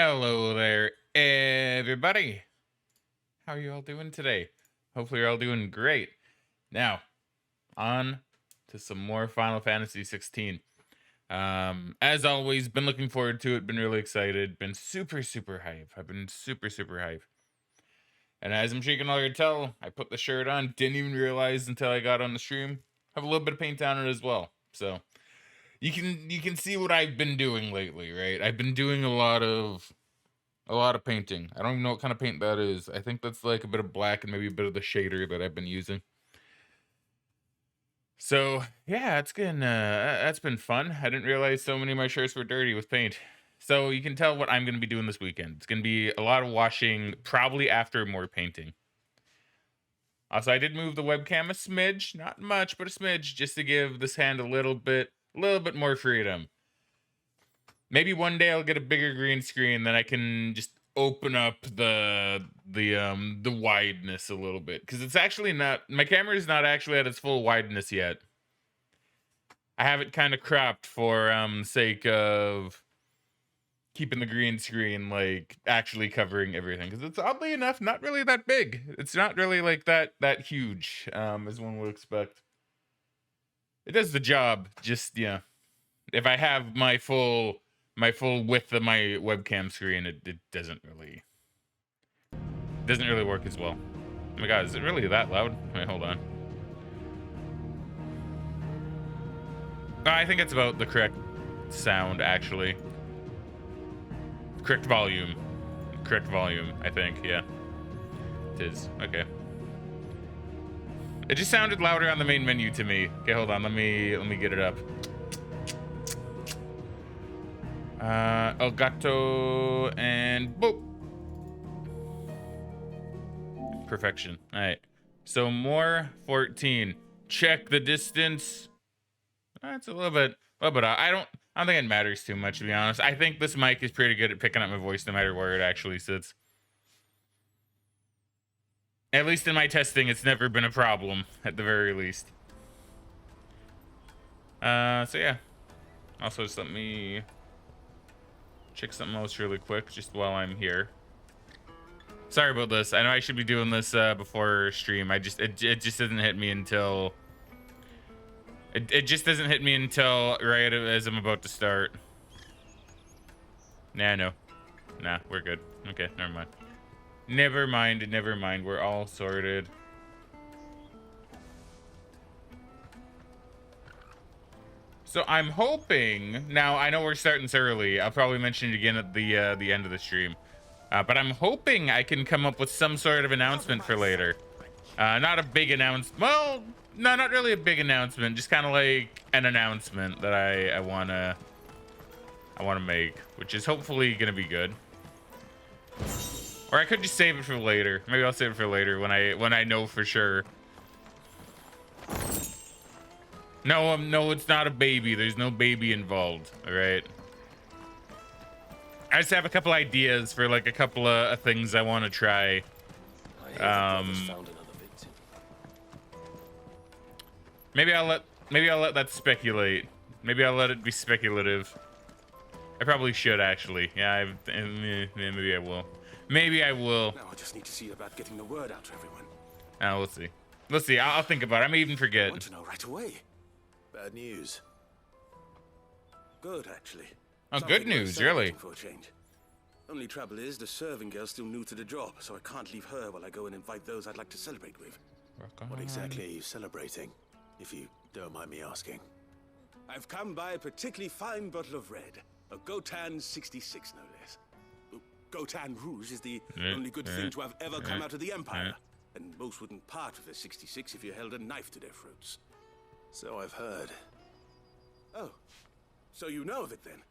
Hello there, everybody. How are you all doing today? Hopefully, you're all doing great. Now, on to some more Final Fantasy 16. As always, been looking forward to it, been really excited, been super hype. I've been super hype. And as I'm sure you can already tell, I put the shirt on, didn't even realize until I got on the stream. Have a little bit of paint on it as well. So you can see what I've been doing lately, right? I've been doing a lot of painting. I don't even know what kind of paint that is. I think that's like a bit of black and maybe a bit of the shader that I've been using. So yeah, that's been fun. I didn't realize so many of my shirts were dirty with paint. So you can tell what I'm gonna be doing this weekend. It's gonna be a lot of washing, probably after more painting. Also, I did move the webcam a smidge, not much, but a smidge, just to give this hand a little bit more freedom. Maybe one day I'll get a bigger green screen, then I can just open up the wideness a little bit, because it's actually not, my camera is not actually at its full wideness yet. I have it kind of cropped for sake of keeping the green screen like actually covering everything, because it's oddly enough not really that big. It's not really like that huge as one would expect. It does the job, just yeah. If I have my full width of my webcam screen, it doesn't really work as well. Oh my god, is it really that loud? Wait, hold on. I think it's about the correct sound, actually. Correct volume. Correct volume, I think, yeah. It is. Okay. It just sounded louder on the main menu to me. Okay, hold on, let me get it up. Elgato and boop. Perfection. All right. So more 14. Check the distance. That's a little bit. I don't think it matters too much, to be honest. I think this mic is pretty good at picking up my voice no matter where it actually sits. At least in my testing, it's never been a problem, at the very least. So yeah. Also, just let me check something else really quick, just while I'm here. Sorry about this. I know I should be doing this before stream. It just doesn't hit me until it just doesn't hit me until right as I'm about to start. Nah, no. Nah, we're good. Okay, never mind. Never mind. We're all sorted. So I'm hoping, now I know we're starting this early. I'll probably mention it again at the end of the stream. But I'm hoping I can come up with some sort of announcement for later. Not a big announcement. Well, no, not really a big announcement. Just kind of like an announcement that I wanna make, which is hopefully gonna be good. Or I could just save it for later. Maybe I'll save it for later when I know for sure. No, no, it's not a baby. There's no baby involved. All right. I just have a couple ideas for like a couple of things I want to try. Maybe I'll let that speculate. Maybe I'll let it be speculative. I probably should actually. Yeah, maybe I will. Maybe I will. Now I just need to see about getting the word out to everyone. Let's see. Let's see. I'll think about it. I may even forget. I want to know right away. Bad news. Good, actually. Oh, good news, really. For a change. Only trouble is, the serving girl's still new to the job, so I can't leave her while I go and invite those I'd like to celebrate with. What exactly are you celebrating, if you don't mind me asking? I've come by a particularly fine bottle of red. A Gotan 66, no less. Gotan Rouge is the only good thing to have ever come out of the Empire. And most wouldn't part with their 66 if you held a knife to their throats. So I've heard. Oh, so you know of it then?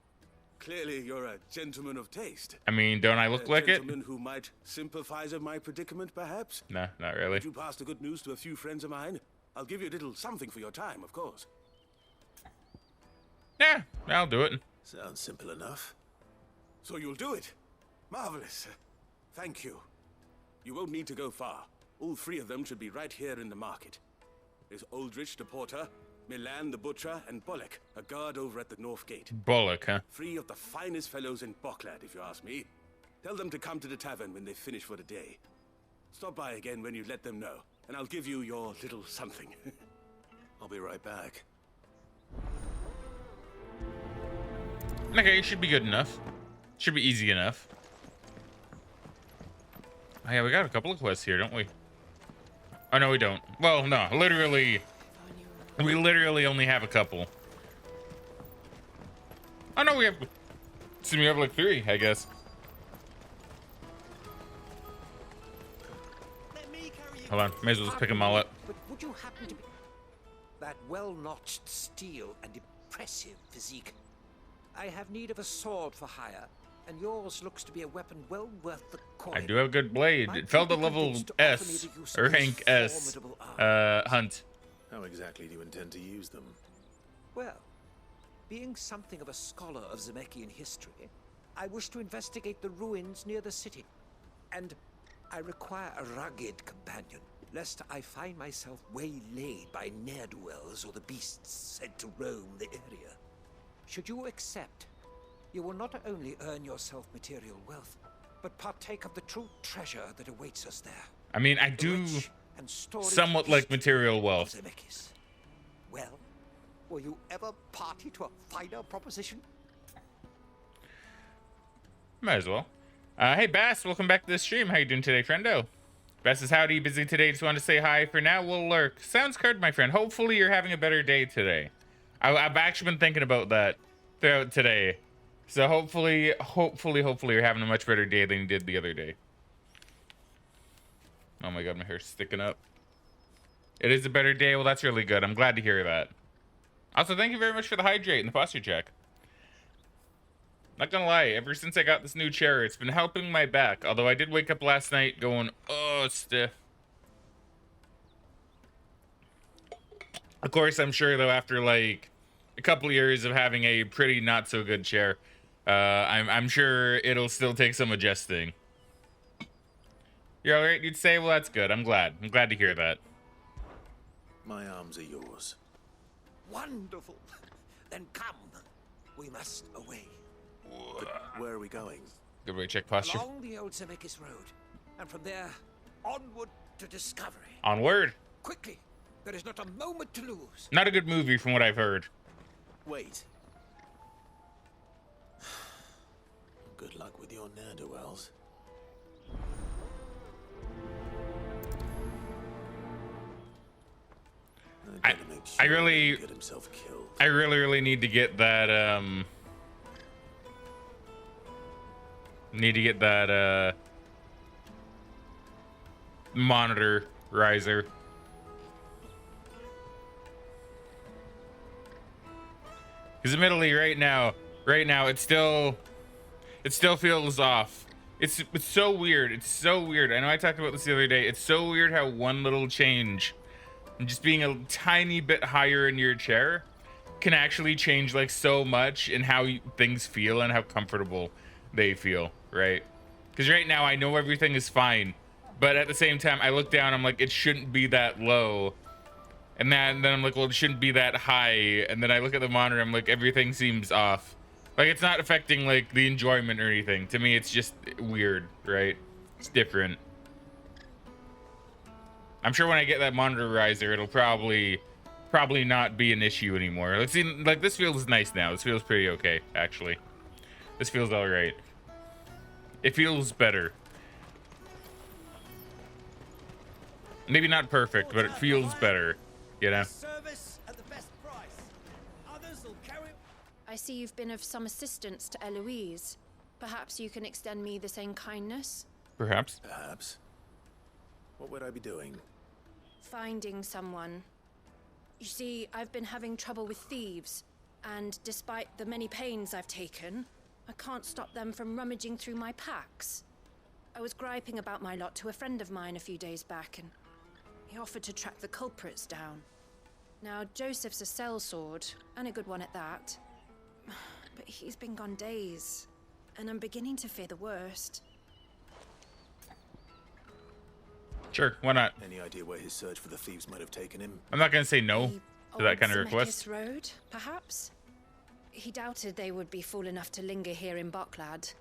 Clearly you're a gentleman of taste. I mean, don't I look like it? A gentleman who might sympathize with my predicament, perhaps? Nah, not really. If you pass the good news to a few friends of mine, I'll give you a little something for your time, of course. Yeah, I'll do it. Sounds simple enough. So you'll do it? Marvelous. Thank you. You won't need to go far. All three of them should be right here in the market. There's Aldrich the porter, Milan the butcher, and Bullock, a guard over at the north gate. Bullock, huh? Three of the finest fellows in Boklad, if you ask me. Tell them to come to the tavern when they finish for the day. Stop by again when you let them know, and I'll give you your little something. I'll be right back. Okay, should be good enough. Should be easy enough. Oh yeah, we got a couple of quests here, don't we? Oh no, we don't. Well, no, literally, we literally only have a couple. Oh no, we have. So we have like 3, I guess. Hold on, may as well just pick them all up. But would you happen to be that well-notched steel and impressive physique? I have need of a sword for hire, and yours looks to be a weapon well worth the coin. I do have a good blade. It fell to level S or rank S. Hunt. How exactly do you intend to use them? Well, being something of a scholar of Zemeckis history, I wish to investigate the ruins near the city, and I require a rugged companion, lest I find myself waylaid by ne'er-do-wells or the beasts said to roam the area. Should you accept, you will not only earn yourself material wealth, but partake of the true treasure that awaits us there. I mean, I do somewhat like material wealth. Zemeckis. Well, were you ever party to a finer proposition? Might as well. Hey Bass, welcome back to the stream. How you doing today, friendo? Bass is howdy, busy today. Just want to say hi. For now, we'll lurk. Sounds good, my friend. Hopefully you're having a better day today. I've actually been thinking about that throughout today. So hopefully you're having a much better day than you did the other day. Oh my god, my hair's sticking up. It is a better day. Well, that's really good. I'm glad to hear that. Also, thank you very much for the hydrate and the posture check. Not gonna lie, ever since I got this new chair, it's been helping my back. Although I did wake up last night going, oh, stiff. Of course, I'm sure though, after like a couple of years of having a pretty not so good chair, I'm sure it'll still take some adjusting. You're all right, you'd say? Well, that's good. I'm glad. I'm glad to hear that. My arms are yours. Wonderful. Then come. We must away. But where are we going? Good way to check posture. Along the old Zemeckis Road, and from there, onward to discovery. Onward. Quickly. There is not a moment to lose. Not a good movie from what I've heard. Wait. Good luck with your ne'er-do-wells. I really get himself killed. I really need to get that monitor riser. Because admittedly right now it still feels off. It's so weird. It's so weird. I know I talked about this the other day. It's so weird how one little change and just being a tiny bit higher in your chair can actually change like so much in how things feel and how comfortable they feel, right? Because right now I know everything is fine, but at the same time I look down, I'm like, it shouldn't be that low, and then I'm like, well, it shouldn't be that high, and then I look at the monitor, I'm like, everything seems off. Like, it's not affecting like the enjoyment or anything. To me, it's just weird, right? It's different. I'm sure when I get that monitor riser, it'll probably not be an issue anymore. Let's see, like, this feels nice now. This feels pretty okay, actually. This feels all right. It feels better. Maybe not perfect, but it feels better, you know? Service at the best price. Others will carry. I see you've been of some assistance to Eloise. Perhaps you can extend me the same kindness? Perhaps. Perhaps. What would I be doing? Finding someone. You see, I've been having trouble with thieves, and despite the many pains I've taken, I can't stop them from rummaging through my packs. I was griping about my lot to a friend of mine a few days back, and he offered to track the culprits down. Now, Joseph's a sellsword, and a good one at that. But he's been gone days, and I'm beginning to fear the worst. Sure, why not? Any idea where his search for the thieves might have taken him? I'm not gonna say no to that kind of Old request. Zemeckis Road, perhaps? He doubted they would be fool enough to linger here in Boklad.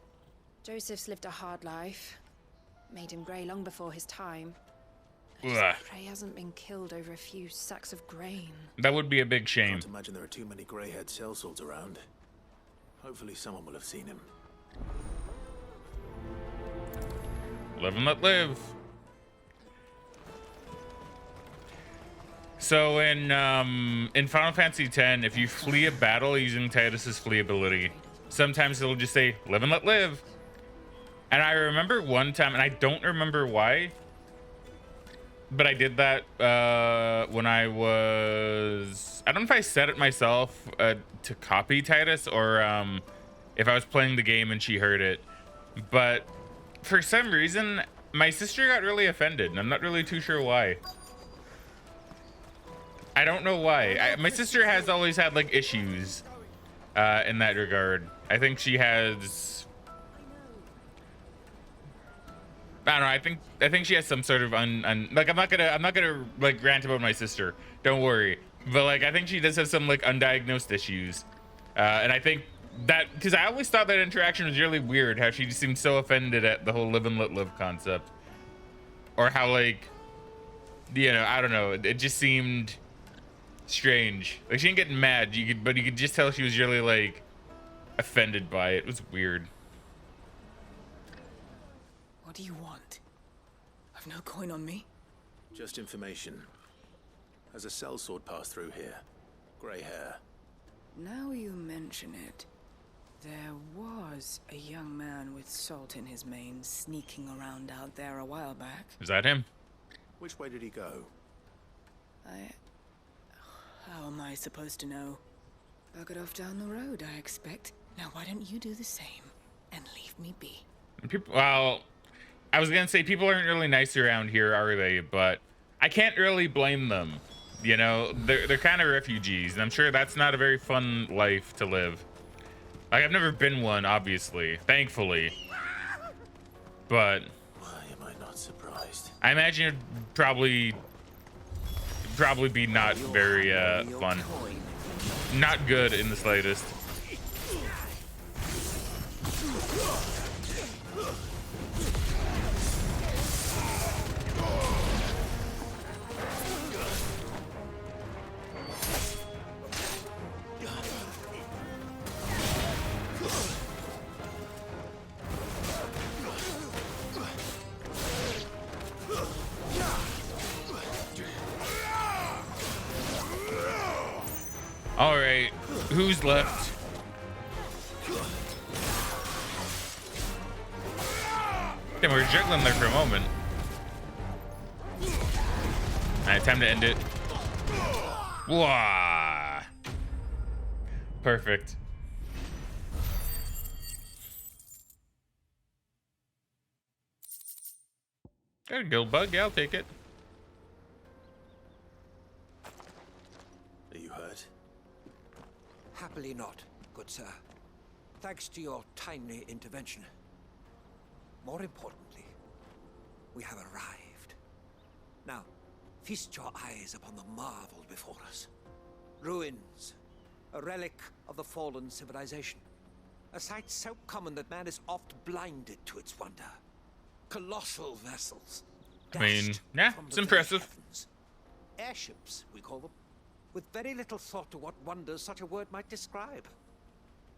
Joseph's lived a hard life. Made him grey long before his time. I Ugh. just pray he hasn't been killed over a few sacks of grain. That would be a big shame. Can't imagine there are too many grey-haired sellswords around. Hopefully someone will have seen him. Live and let live. So in Final Fantasy X, if you flee a battle using Tidus's flee ability, sometimes it'll just say "live and let live." And I remember one time, and I don't remember why, but I did that when I was, I don't know if I set it myself to copy Tidus, or if I was playing the game and she heard it. But for some reason, my sister got really offended, and I'm not really too sure why. I don't know why. My sister has always had like issues in that regard. I think she has, I don't know. I think she has some sort of like, I'm not gonna like rant about my sister. Don't worry. But like, I think she does have some like undiagnosed issues, and I think that, because I always thought that interaction was really weird. How she just seemed so offended at the whole live and let live concept, or how, like, you know, I don't know. It just seemed strange. Like, she didn't get mad. But you could just tell she was really like offended by it. It was weird. What do you want? I've no coin on me. Just information. Has a sellsword passed through here? Grey hair. Now you mention it, there was a young man with salt in his mane sneaking around out there a while back. Is that him? Which way did he go? How am I supposed to know? Buggered off down the road, I expect. Now why don't you do the same and leave me be? People, well, I was gonna say people aren't really nice around here, are they? But I can't really blame them. You know, they're kind of refugees, and I'm sure that's not a very fun life to live. Like, I've never been one, obviously, thankfully. But Why am I not surprised? I imagine it'd probably be not very fun. Not good in the slightest. All right, who's left? Damn, we were juggling there for a moment. All right, time to end it. Wah! Perfect. Got a guild bug. Yeah, I'll take it. Are you hurt? Happily not, good sir. Thanks to your timely intervention. More importantly, we have arrived. Now, feast your eyes upon the marvel before us. Ruins, a relic of the fallen civilization. A sight so common that man is oft blinded to its wonder. Colossal vessels. I mean, yeah, from it's the very impressive. heavens. Airships, we call them. With very little thought to what wonders such a word might describe.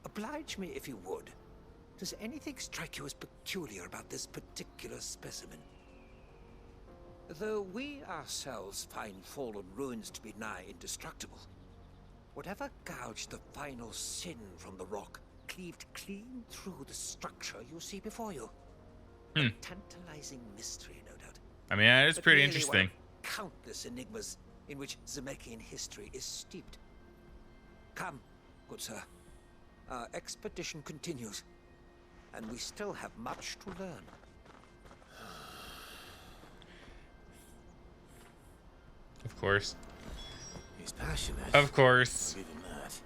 Oblige me if you would. Does anything strike you as peculiar about this particular specimen? Though we ourselves find fallen ruins to be nigh indestructible, whatever gouged the final sin from the rock cleaved clean through the structure you see before you. A tantalizing mystery, no doubt. I mean, yeah, it's But pretty really interesting. one of countless enigmas in which Zemeckyan history is steeped. Come, good sir. Our expedition continues, and we still have much to learn. Of course. He's passionate. Of course. Give him that.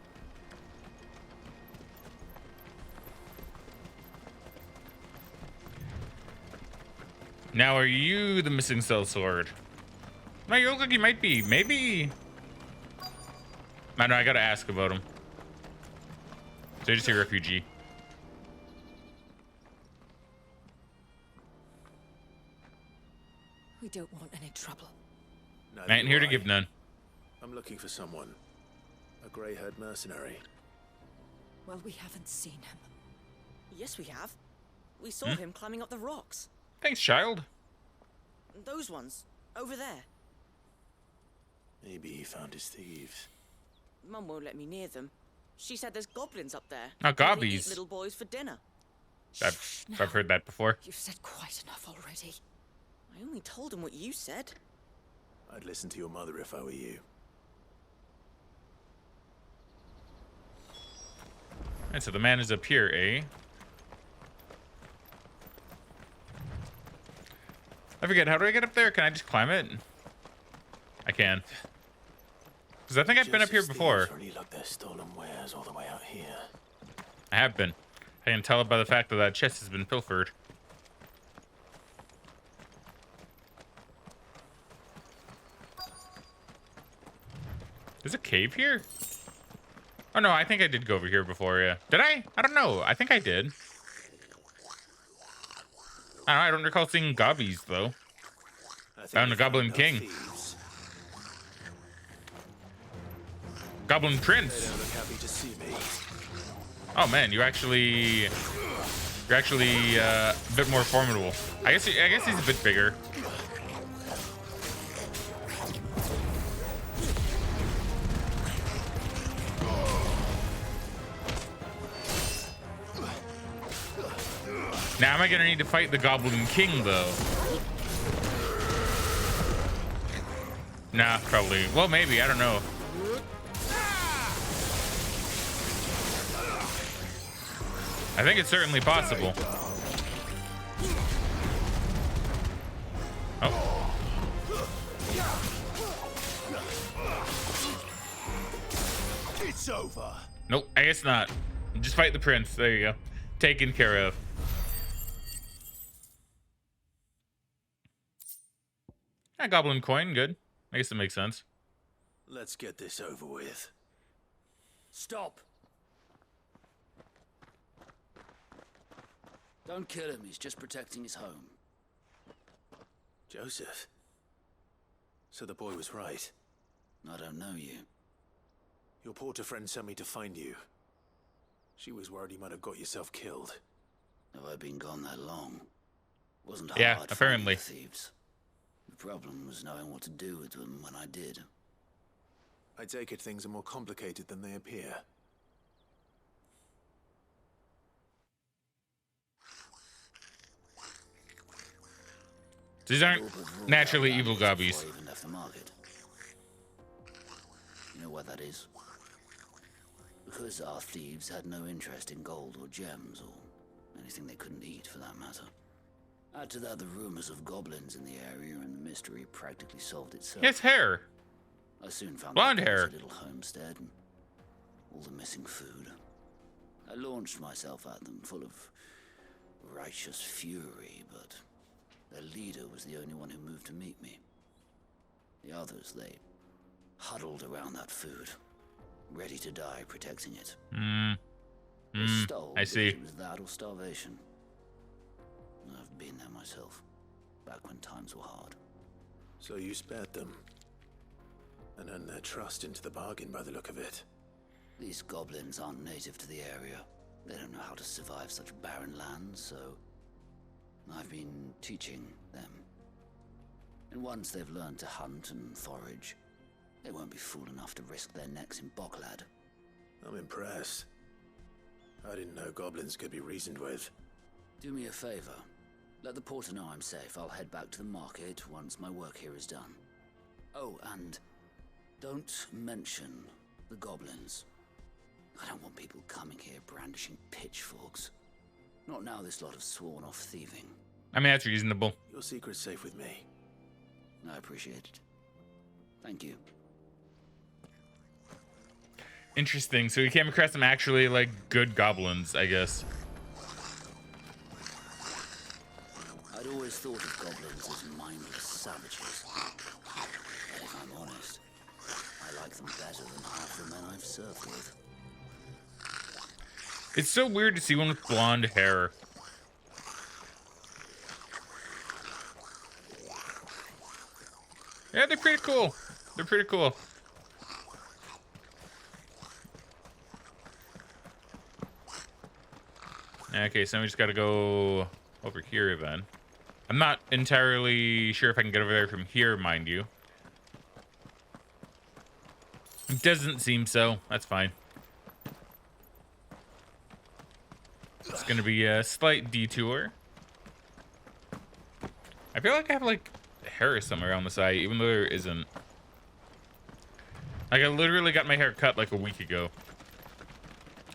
Now, are you the missing cell sword? No, you look like you might be. Maybe. I know, I gotta ask about him. So you're just a refugee. We don't want any trouble. Neither I ain't do here to I. give none. I'm looking for someone. A grey-haired mercenary. Well, we haven't seen him. Yes, we have. We saw him climbing up the rocks. Thanks, child. Those ones, over there. Maybe he found his thieves. Mum won't let me near them. She said there's goblins up there. Oh, and they gobbies. eat little boys for dinner. I've heard that before. You've said quite enough already. I only told him what you said. I'd listen to your mother if I were you. And so the man is up here, eh? I forget, how do I get up there? Can I just climb it? I can. Because I think I've been up here Joseph's before. thieves really lug their stolen wares all the way out here. I have been. I can tell it by the fact that that chest has been pilfered. There's a cave here? Oh no, I think I did go over here before, yeah. Did I? I don't know. I think I did. I don't recall seeing gobbies, though. Found a Goblin King. Thieves. Goblin They Prince. don't look happy to see me. Oh man, you're actually a bit more formidable. I guess he's a bit bigger. Now, am I gonna need to fight the Goblin King though? Nah, probably. Well, maybe. I don't know. I think it's certainly possible. Oh. It's over. Nope, I guess not. Just fight the prince. There you go. Taken care of. A goblin coin, good. I guess it makes sense. Let's get this over with. Stop. Don't kill him, he's just protecting his home. Joseph. So the boy was right. I don't know you. Your porter friend sent me to find you. She was worried you might have got yourself killed. Have I been gone that long? Wasn't hard Yeah, finding apparently. the thieves. The problem was knowing what to do with them when I did. I take it things are more complicated than they appear. These aren't naturally evil Before I gobbies. even left the market. You know why that is? Because our thieves had no interest in gold or gems or anything they couldn't eat for that matter. Add to that the rumors of goblins in the area and the mystery practically solved itself. He has hair. I soon found Blonde out there was hair. a little homestead and all the missing food. I launched myself at them full of righteous fury, but their leader was the only one who moved to meet me. The others, they huddled around that food, ready to die protecting it. They stole I see. because it was that or starvation. I've been there myself, back when times were hard. So you spared them. And earned their trust into the bargain by the look of it. These goblins aren't native to the area. They don't know how to survive such barren lands, so I've been teaching them. And once they've learned to hunt and forage, they won't be fool enough to risk their necks in Bocklad. I'm impressed. I didn't know goblins could be reasoned with. Do me a favor. Let the porter know I'm safe. I'll head back to the market once my work here is done. Oh, and don't mention the goblins. I don't want people coming here brandishing pitchforks. Not now this lot have sworn off thieving. I mean, that's reasonable. Your secret's safe with me. I appreciate it. Thank you. Interesting. So he came across some actually, like, good goblins, I guess. I'd always thought of goblins as mindless savages. But if I'm honest, I like them better than half the men I've served with. It's so weird to see one with blonde hair. Yeah, they're pretty cool. They're pretty cool. Okay, so we just gotta go over here then. I'm not entirely sure if I can get over there from here, mind you. It doesn't seem so. That's fine. It's gonna be a slight detour. I feel like I have like hair somewhere on the side, even though there isn't. Like I literally got my hair cut like a week ago.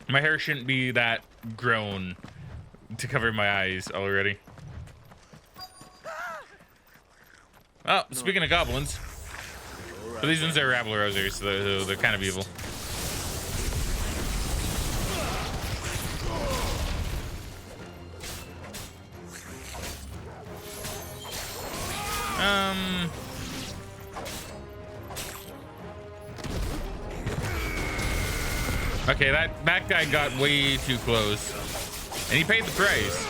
My hair shouldn't be that grown to cover my eyes already. Oh, speaking of goblins, but these ones are rabble rousers, so they're kind of evil. Okay, that guy got way too close, and he paid the price.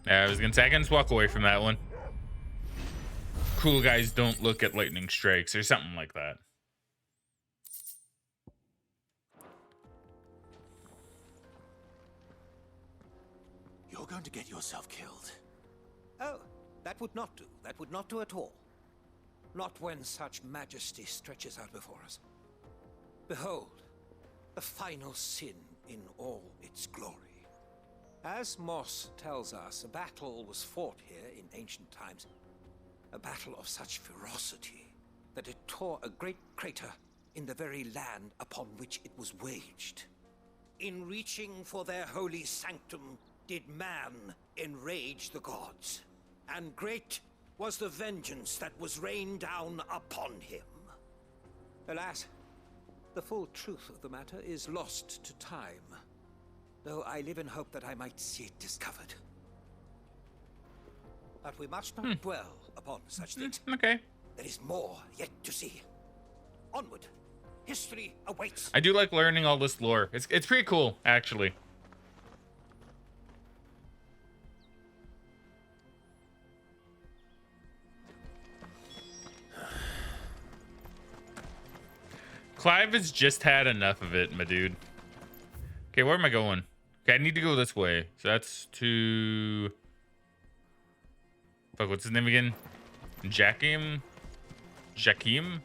I was gonna say I can just walk away from that one. Cool guys don't look at lightning strikes or something like that. You're going to get yourself killed. Oh, that would not do. That would not do at all. Not when such majesty stretches out before us. Behold, the final sin in all its glory. As Moss tells us, a battle was fought here in ancient times. A battle of such ferocity that it tore a great crater in the very land upon which it was waged. In reaching for their holy sanctum, did man enrage the gods, and great was the vengeance that was rained down upon him. Alas, the full truth of the matter is lost to time, though I live in hope that I might see it discovered. But we must not dwell upon such things. Okay. There is more yet to see. Onward. History awaits. I do like learning all this lore. It's pretty cool, actually. Clive has just had enough of it, my dude. Okay, where am I going? Okay, I need to go this way. So that's to... Fuck, what's his name again? Jakim? Jakim?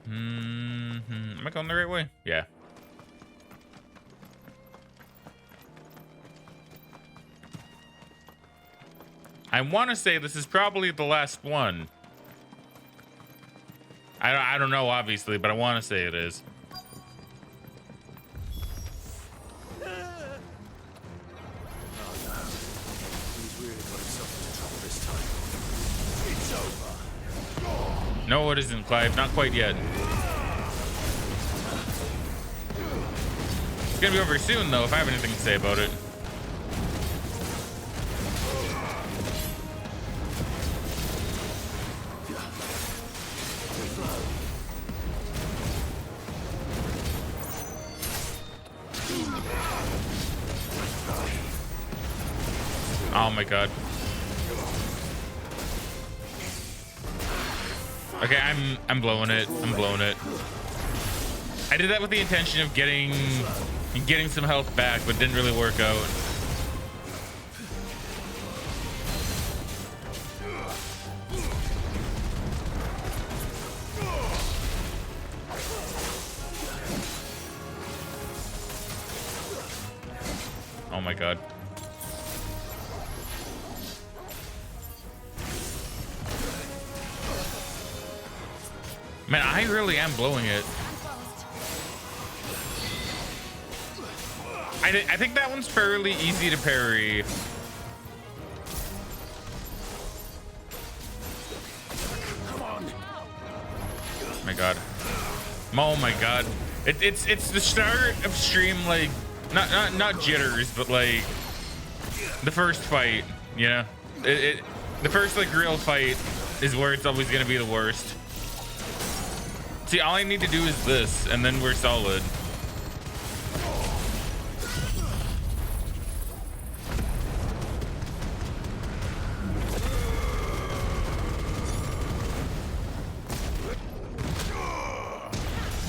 Am I going the right way? Yeah. I want to say this is probably the last one. I don't know, obviously, but I want to say it is. No, it isn't, Clive. Not quite yet. It's gonna be over soon, though, if I have anything to say about it. Oh my god. Okay, I'm blowing it. I'm blowing it. I did that with the intention of getting some health back, but it didn't really work out. Oh my god. Man, I really am blowing it. I think that one's fairly easy to parry. Come on. Oh my god. Oh my god. It's the start of stream, like not jitters, but like the first fight, you know? The first like real fight is where it's always gonna be the worst. See, all I need to do is this, and then we're solid.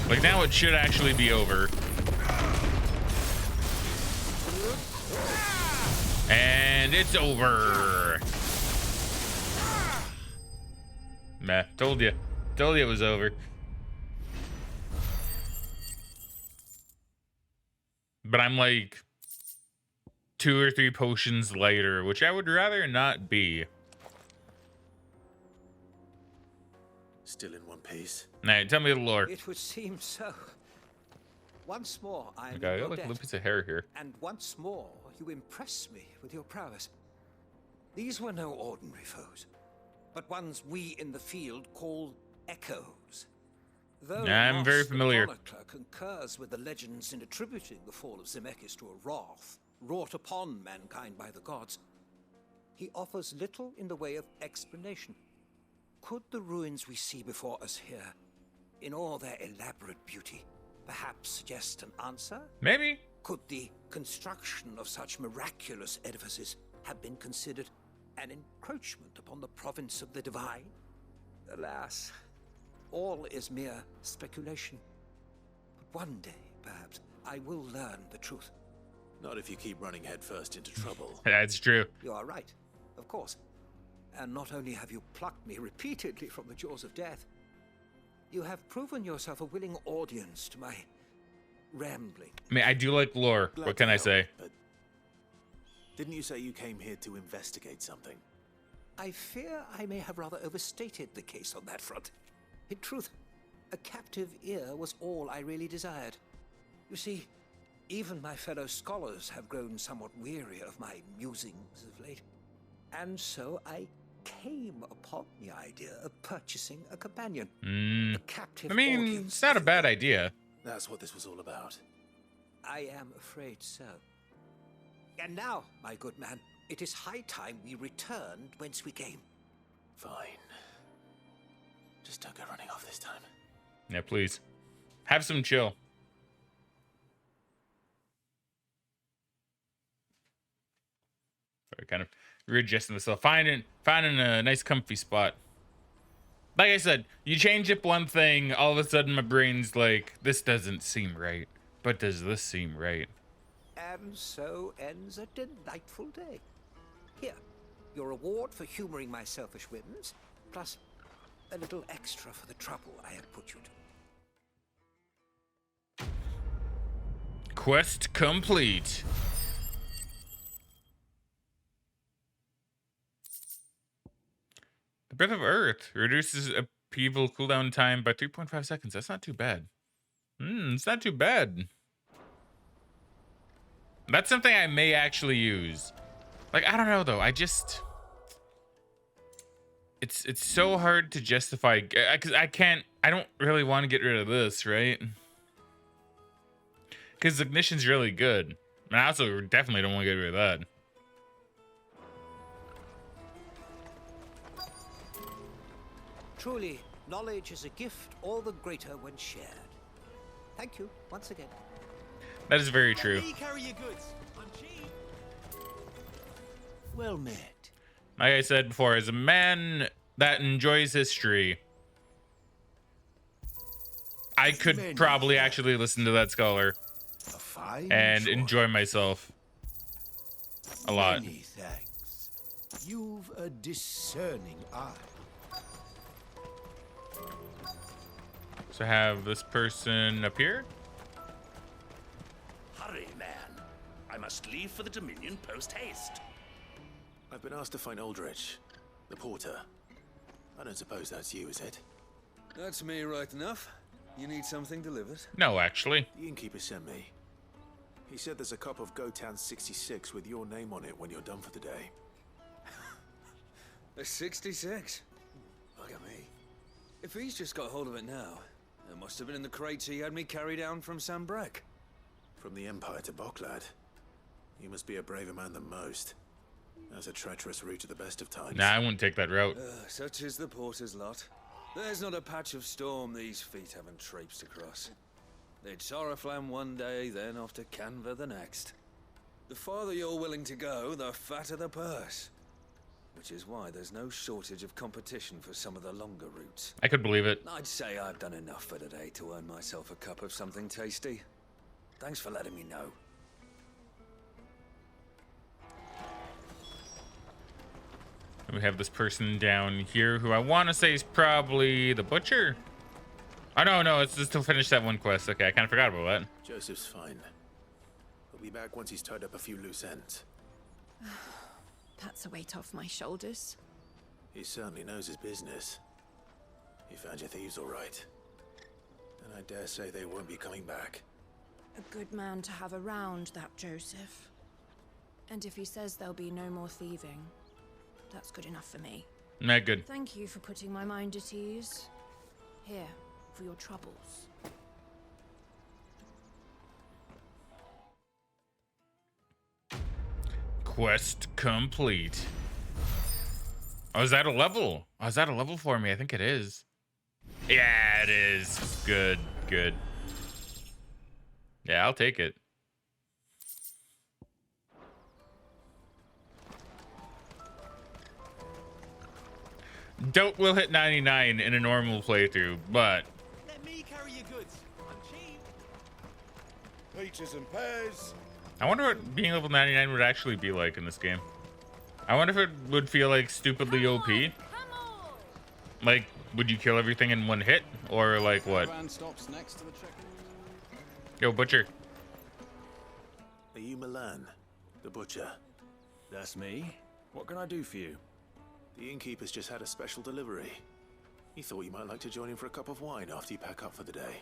Like now it should actually be over. And it's over. Meh, told you it was over. But I'm like 2 or 3 potions later, which I would rather not be. Still in one piece. Now, tell me the lore. It would seem so. Once more, I Okay, I got like a little piece of hair here. and once more, you impress me with your prowess. These were no ordinary foes, but ones we in the field call echoes. Though I'm very Moss the familiar. chronicler concurs with the legends in attributing the fall of Zemeckis to a wrath wrought upon mankind by the gods, he offers little in the way of explanation. Could the ruins we see before us here, in all their elaborate beauty, perhaps suggest an answer? Maybe. Could the construction of such miraculous edifices have been considered an encroachment upon the province of the divine? Alas, all is mere speculation. But one day, perhaps, I will learn the truth. Not if you keep running headfirst into trouble. That's true. You are right, of course. And not only have you plucked me repeatedly from the jaws of death, you have proven yourself a willing audience to my rambling. I mean, I do like lore. Glad What can to I help, say? But didn't you say you came here to investigate something? I fear I may have rather overstated the case on that front. In truth, a captive ear was all I really desired. You see, even my fellow scholars have grown somewhat weary of my musings of late. And so I came upon the idea of purchasing a companion. A captive I mean, audience. it's not a bad idea. That's what this was all about. I am afraid so. And now, my good man, it is high time we returned whence we came. Fine. Just don't go running off this time. Yeah, please. Have some chill. Sorry, kind of readjusting myself. Finding a nice comfy spot. Like I said, you change up one thing, all of a sudden my brain's like, this doesn't seem right. But does this seem right? And so ends a delightful day. Here, your reward for humoring my selfish whims, plus a little extra for the trouble I have put you to. Quest complete. The Breath of Earth reduces upheaval cooldown time by 3.5 seconds. That's not too bad. It's not too bad. That's something I may actually use. Like, I don't know though. I just... It's so hard to justify, because I don't really want to get rid of this, right? Because Ignition's really good. And I also definitely don't want to get rid of that. Truly, knowledge is a gift all the greater when shared. Thank you once again. That is very true. Let me carry your goods. I'm cheap. Well met. Like I said before, as a man that enjoys history, I could probably actually listen to that scholar A fine and choice. enjoy myself a lot. Many thanks. You've a discerning eye. So have this person up here. Hurry, man. I must leave for the Dominion post-haste. I've been asked to find Aldrich, the porter. I don't suppose that's you, is it? That's me right enough. You need something delivered? No, actually. The innkeeper sent me. He said there's a cup of Gotan 66 with your name on it when you're done for the day. A 66? Look at me. If he's just got hold of it now, It must have been in the crates he had me carry down from Sambrek. From the Empire to Boklad. You must be a braver man than most. That's a treacherous route at the best of times. Nah, I wouldn't take that route. Such is the porter's lot. There's not a patch of storm these feet haven't traipsed across. They'd Soraflam one day, then off to Canva the next. The farther you're willing to go, the fatter the purse. Which is why there's no shortage of competition for some of the longer routes. I could believe it. I'd say I've done enough for today to earn myself a cup of something tasty. Thanks for letting me know. We have this person down here who I want to say is probably the butcher. Oh, no, it's just to finish that one quest. Okay, I kind of forgot about that. Joseph's fine. He'll be back once he's tied up a few loose ends. That's a weight off my shoulders. He certainly knows his business. He found your thieves all right. And I dare say they won't be coming back. A good man to have around, that Joseph. And if he says there'll be no more thieving, that's good enough for me. Not good. Thank you for putting my mind at ease. Here, for your troubles. Quest complete. Oh, is that a level? Oh, is that a level for me? I think it is. Yeah, it is. Good. Yeah, I'll take it. Doubt we'll hit 99 in a normal playthrough, but Let me carry your goods. I'm cheap. Peaches and pears. I wonder what being level 99 would actually be like in this game. I wonder if it would feel like stupidly OP. Like, would you kill everything in one hit? Or like what? Yo, Butcher. Are you Milan, the butcher? That's me. What can I do for you? The innkeeper's just had a special delivery. He thought you might like to join him for a cup of wine after you pack up for the day.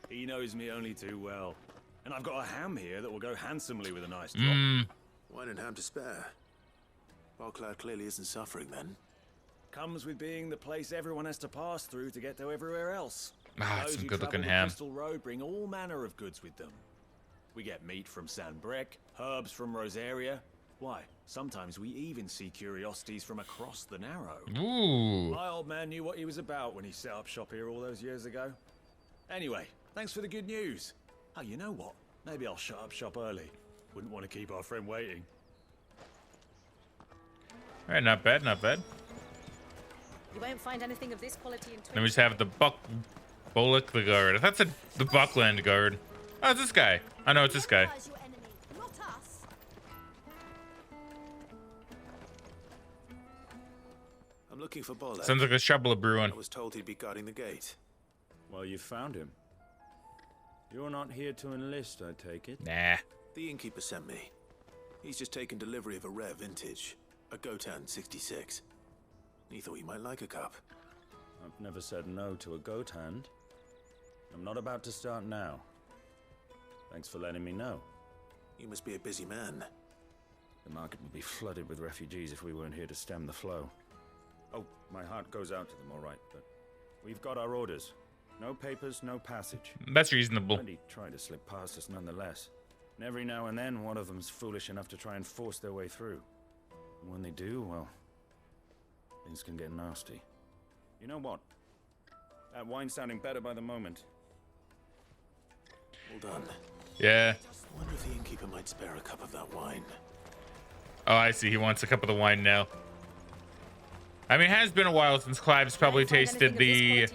He knows me only too well. And I've got a ham here that will go handsomely with a nice drop. Wine and ham to spare. Boklad clearly isn't suffering then. Comes with being the place everyone has to pass through to get to everywhere else. Ah, Those some who good-looking travel the ham. Crystal Road bring all manner of goods with them. We get meat from Sanbrek, herbs from Rosaria. Why, sometimes we even see curiosities from across the Narrow. Ooh. My old man knew what he was about when he set up shop here all those years ago. Anyway, thanks for the good news. Oh, you know what? Maybe I'll shut up shop early. Wouldn't want to keep our friend waiting. All right, not bad. You won't find anything of this quality in Then we just have the Bullock the guard. That's the Buckland guard. Oh, it's this guy. I know it's this guy. I'm looking for Bolek. Sounds like a trouble of brewing. I was told he'd be guarding the gate. Well, you found him. You're not here to enlist, I take it? Nah. The innkeeper sent me. He's just taken delivery of a rare vintage, a Gotan 66. He thought you might like a cup. I've never said no to a goat hand. I'm not about to start now. Thanks for letting me know. You must be a busy man. The market would be flooded with refugees if we weren't here to stem the flow. Oh, my heart goes out to them, all right, but we've got our orders. No papers, no passage. That's reasonable. Plenty try to slip past us nonetheless. And every now and then, one of them's foolish enough to try and force their way through. And when they do, well, things can get nasty. You know what? That wine's sounding better by the moment. Well done. Yeah. I wonder if the innkeeper might spare a cup of that wine. Oh, I see. He wants a cup of the wine now. I mean, it has been a while since Clive's probably tasted the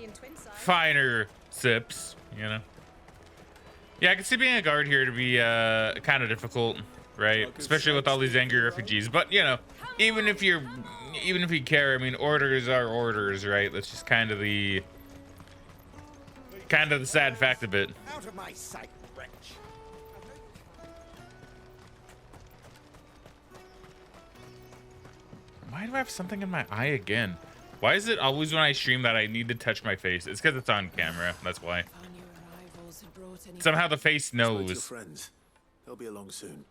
finer sips, you know. Yeah, I can see being a guard here to be kind of difficult, right? Especially with all these angry refugees. But you know, even if you care, I mean, orders are orders, right? That's just kind of the sad fact of it. Out of my sight, wretch. Why do I have something in my eye again? Why is it always when I stream that I need to touch my face? It's because it's on camera. That's why. Somehow the face knows. Your friends. They'll be along soon.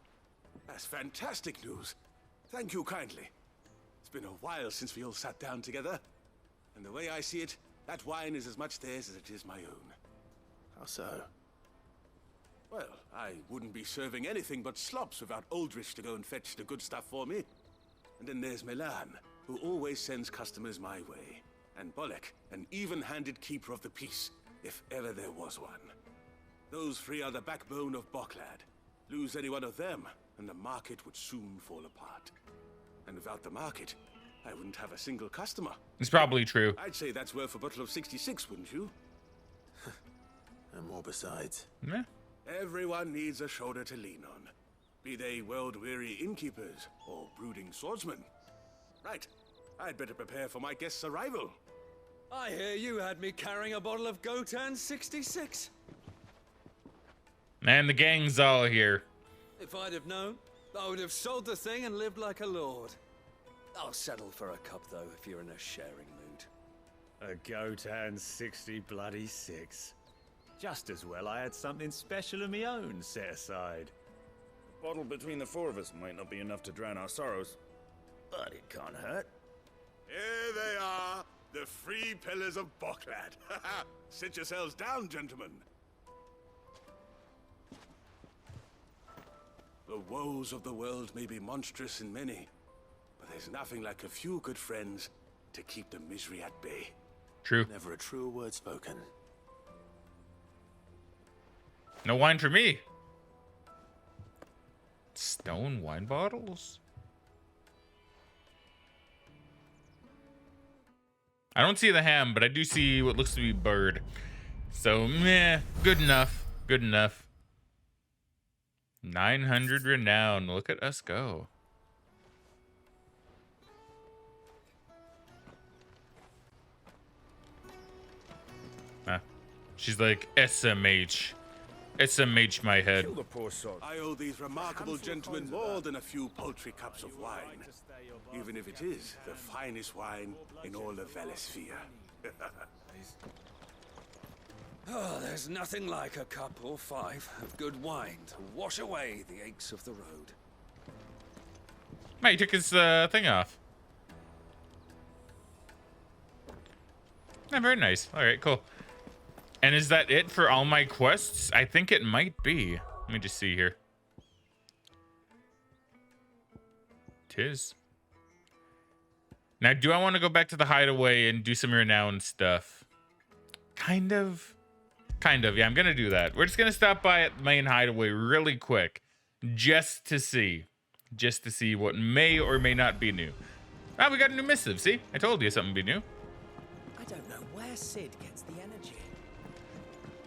That's fantastic news. Thank you kindly. It's been a while since we all sat down together. And the way I see it, That wine is as much theirs as it is my own. How so? Well, I wouldn't be serving anything but slops without Aldrich to go and fetch the good stuff for me. And then there's Milan, who always sends customers my way. And Bolek, an even-handed keeper of the peace, if ever there was one. Those three are the backbone of Boklad. Lose any one of them, and the market would soon fall apart. And without the market, I wouldn't have a single customer. It's probably true. I'd say that's worth a bottle of 66, wouldn't you? And more besides. Yeah. Everyone needs a shoulder to lean on. Be they world-weary innkeepers or brooding swordsmen. Right. I'd better prepare for my guest's arrival. I hear you had me carrying a bottle of Gotan 66. And the gang's all here. If I'd have known, I would have sold the thing and lived like a lord. I'll settle for a cup, though, if you're in a sharing mood. A Gotan 60 bloody 6. Just as well I had something special of my own set aside. A bottle between the four of us might not be enough to drown our sorrows, but it can't hurt. Here they are, the three pillars of Boklad. Sit yourselves down, gentlemen. The woes of the world may be monstrous in many, but there's nothing like a few good friends to keep the misery at bay. True. Never a truer word spoken. No wine for me. Stone wine bottles? I don't see the ham, but I do see what looks to be bird. So, meh, good enough. Good enough. 900 renown. Look at us go. Huh. She's like, SMH. SMH my head. Kill the poor sod. I owe these remarkable gentlemen more than a few paltry cups of wine, even if it is the finest wine in all of Valesphere. Oh, there's nothing like a cup or five of good wine to wash away the aches of the road. Mate, he took his thing off. Yeah, very nice. All right, cool. And is that it for all my quests? I think it might be. Let me just see here. Tis. Now, do I want to go back to the hideaway and do some renown stuff? Kind of. Kind of, yeah, I'm going to do that. We're just going to stop by at the main hideaway really quick. Just to see. Just to see what may or may not be new. Ah, we got a new missive, see? I told you something would be new. I don't know where Sid gets the energy.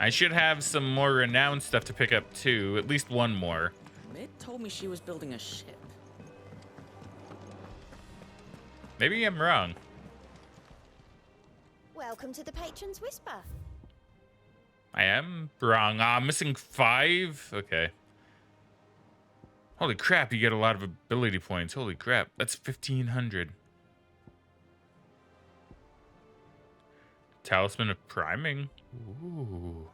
I should have some more renowned stuff to pick up too. At least one more. Mid told me she was building a ship. Maybe I'm wrong. Welcome to the Patron's Whisper. I am wrong. Ah, I'm missing 5? Okay. Holy crap, you get a lot of ability points. Holy crap, that's 1,500. Talisman of Priming. Ooh.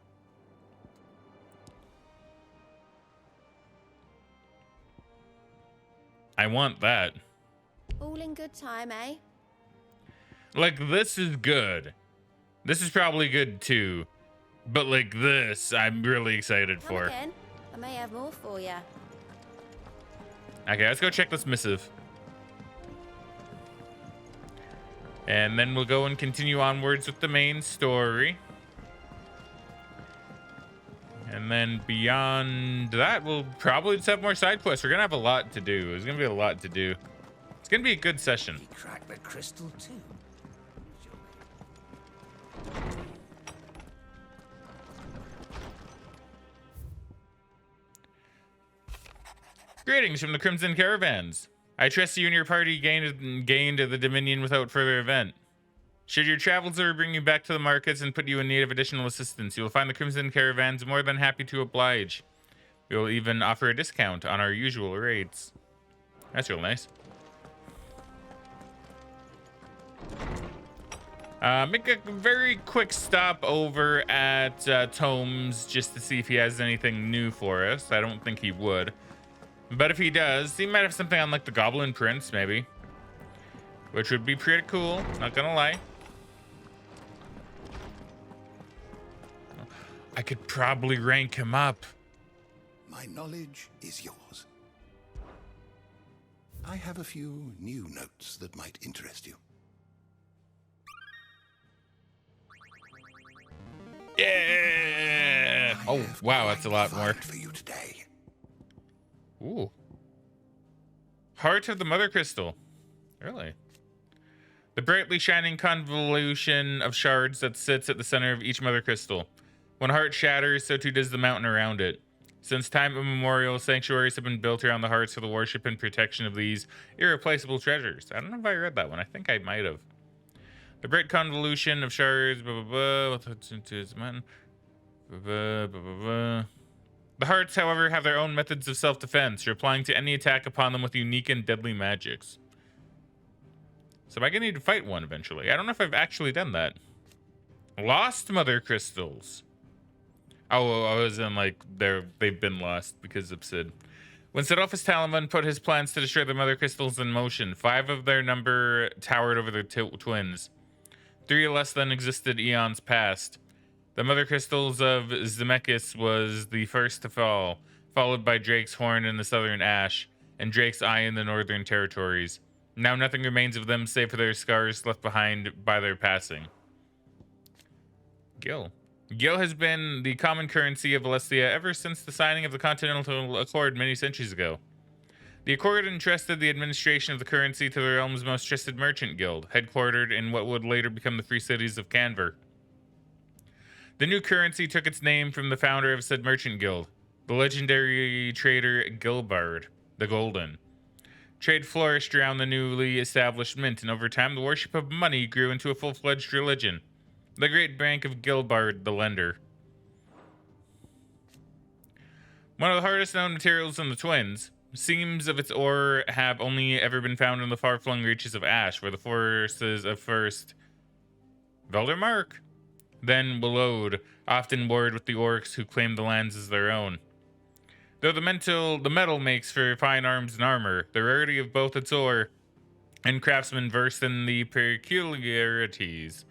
I want that. All in good time, eh? Like, this is good. This is probably good too. But like this, I'm really excited Come for. again. I may have more for you. Okay, let's go check this missive. And then we'll go and continue onwards with the main story. And then beyond that, we'll probably just have more side quests. We're gonna have a lot to do. There's gonna be a lot to do. It's gonna be a good session. He cracked the crystal too. Greetings from the Crimson Caravans. I trust you and your party gained the Dominion without further event. Should your travels ever bring you back to the markets and put you in need of additional assistance, you will find the Crimson Caravans more than happy to oblige. We will even offer a discount on our usual rates. That's real nice. Make a very quick stop over at Tomes just to see if he has anything new for us. I don't think he would. But if he does, he might have something on like the Goblin Prince, maybe. Which would be pretty cool, not gonna lie. could probably rank him up. My knowledge is yours. I have a few new notes that might interest you. Yeah! Oh, wow, that's a lot more. For you today. Ooh. Heart of the Mother Crystal. Really? The brightly shining convolution of shards that sits at the center of each Mother Crystal. When a heart shatters, so too does the mountain around it. Since time immemorial, sanctuaries have been built around the hearts for the worship and protection of these irreplaceable treasures. I don't know if I read that one. I think I might have. The bright convolution of shards, blah, blah, blah. The hearts, however, have their own methods of self-defense, replying to any attack upon them with unique and deadly magics. So am I gonna need to fight one eventually? I don't know if I've actually done that. Lost Mother Crystals. Oh, I was in like they've been lost because of Sid. When Sidolphus Talaman put his plans to destroy the Mother Crystals in motion, 5 of their number towered over the twins. 3 less than existed eons past. The Mother Crystals of Zemeckis was the first to fall, followed by Drake's Horn in the Southern Ash, and Drake's Eye in the Northern Territories. Now nothing remains of them save for their scars left behind by their passing. Gil. Gil has been the common currency of Alestia ever since the signing of the Continental Accord many centuries ago. The Accord entrusted the administration of the currency to the realm's most trusted merchant guild, headquartered in what would later become the Free Cities of Canver. The new currency took its name from the founder of said merchant guild, the legendary trader Gilbard, the Golden. Trade flourished around the newly established mint, and over time the worship of money grew into a full-fledged religion. The Great Bank of Gilbard, the Lender. One of the hardest known materials in the twins, seams of its ore have only ever been found in the far-flung reaches of Ash, where the forces of first Veldermark, then Willowed, often warred with the orcs who claimed the lands as their own. Though the metal makes for fine arms and armor, the rarity of both its ore and craftsmen versed in the peculiarities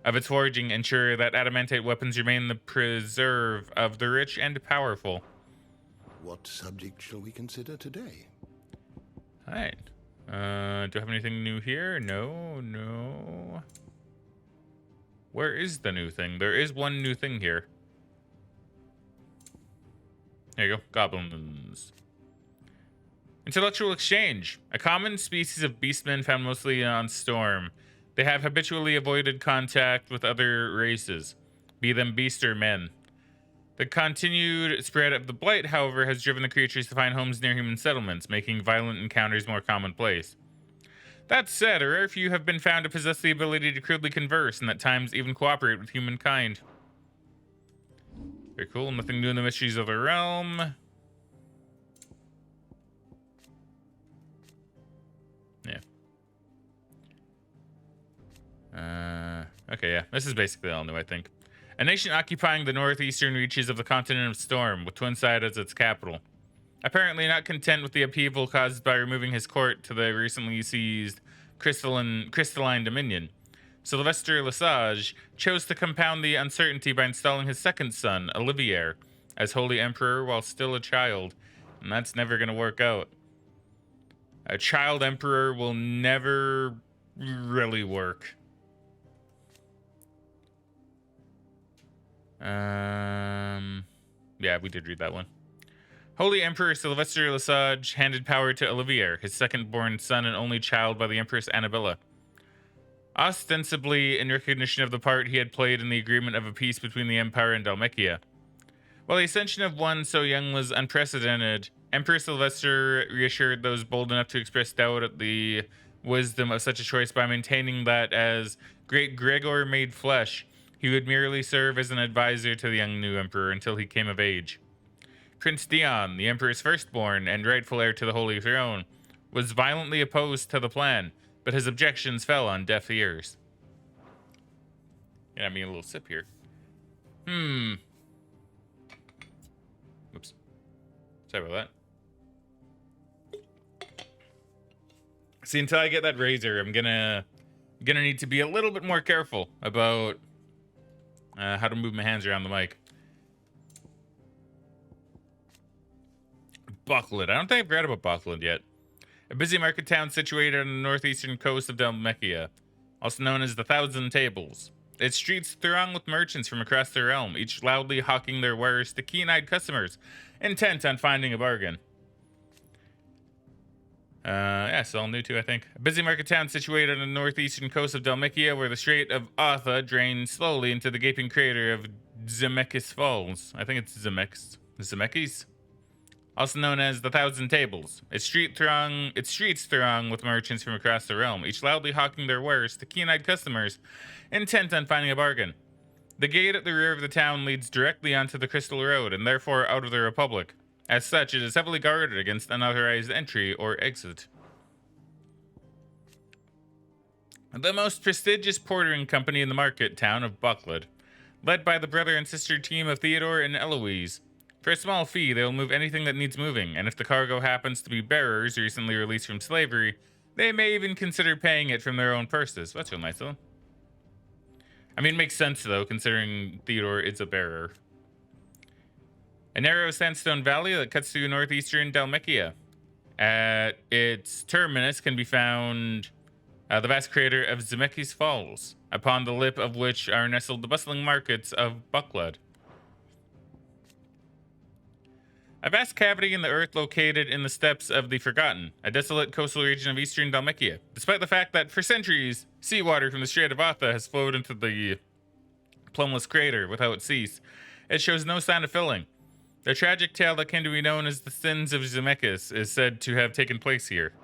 of its forging ensure that adamantite weapons remain the preserve of the rich and powerful. What subject shall we consider today? Alright. Do I have anything new here? No. Where is the new thing? There is one new thing here. There you go. Goblins. Intellectual exchange. A common species of beastmen found mostly on Storm. They have habitually avoided contact with other races, be them beast or men. The continued spread of the Blight, however, has driven the creatures to find homes near human settlements, making violent encounters more commonplace. That said, a rare few have been found to possess the ability to crudely converse and at times even cooperate with humankind. Very cool. Nothing new in the mysteries of the realm. Okay, yeah. This is basically all new, I think. A nation occupying the northeastern reaches of the continent of Storm, with Twinside as its capital. Apparently not content with the upheaval caused by removing his court to the recently seized crystalline dominion, Sylvester Lesage chose to compound the uncertainty by installing his second son, Olivier, as Holy Emperor while still a child. And that's never going to work out. A child emperor will never really work. Yeah, we did read that one. Holy Emperor Sylvester Lesage handed power to Olivier, his second-born son and only child by the Empress Annabella. Ostensibly in recognition of the part he had played in the agreement of a peace between the Empire and Dalmekia. While the ascension of one so young was unprecedented, Emperor Sylvester reassured those bold enough to express doubt at the wisdom of such a choice by maintaining that as Great Gregor made flesh, he would merely serve as an advisor to the young new emperor until he came of age. Prince Dion, the emperor's firstborn and rightful heir to the Holy Throne, was violently opposed to the plan, but his objections fell on deaf ears. Yeah, I mean a little sip here. Oops. Sorry about that. See, until I get that razor, I'm gonna need to be a little bit more careful about how to move my hands around the mic. Buckland. I don't think I've read about Buckland yet. A busy market town situated on the northeastern coast of Dalmekia, also known as the Thousand Tables. Its streets throng with merchants from across the realm, each loudly hawking their wares to keen-eyed customers, intent on finding a bargain. Yeah, it's all new too, I think. A busy market town situated on the northeastern coast of Dalmekia, where the Strait of Artha drains slowly into the gaping crater of Zemekis Falls. I think it's Zemekis? Also known as the Thousand Tables. Its streets throng with merchants from across the realm, each loudly hawking their wares to keen-eyed customers, intent on finding a bargain. The gate at the rear of the town leads directly onto the Crystal Road, and therefore out of the Republic. As such, it is heavily guarded against unauthorized entry or exit. The most prestigious portering company in the market town of Buckland, led by the brother and sister team of Theodore and Eloise. For a small fee, they will move anything that needs moving, and if the cargo happens to be bearers recently released from slavery, they may even consider paying it from their own purses. That's real nice, though. I mean, it makes sense, though, considering Theodore is a bearer. A narrow sandstone valley that cuts through northeastern Dalmekia. At its terminus can be found the vast crater of Zemekis Falls, upon the lip of which are nestled the bustling markets of Buckland. A vast cavity in the earth located in the steppes of the Forgotten, a desolate coastal region of eastern Dalmekia, despite the fact that for centuries, seawater from the Strait of Artha has flowed into the plumbless crater without cease. It shows no sign of filling. The tragic tale that came to be known as the Sins of Zemekis is said to have taken place here.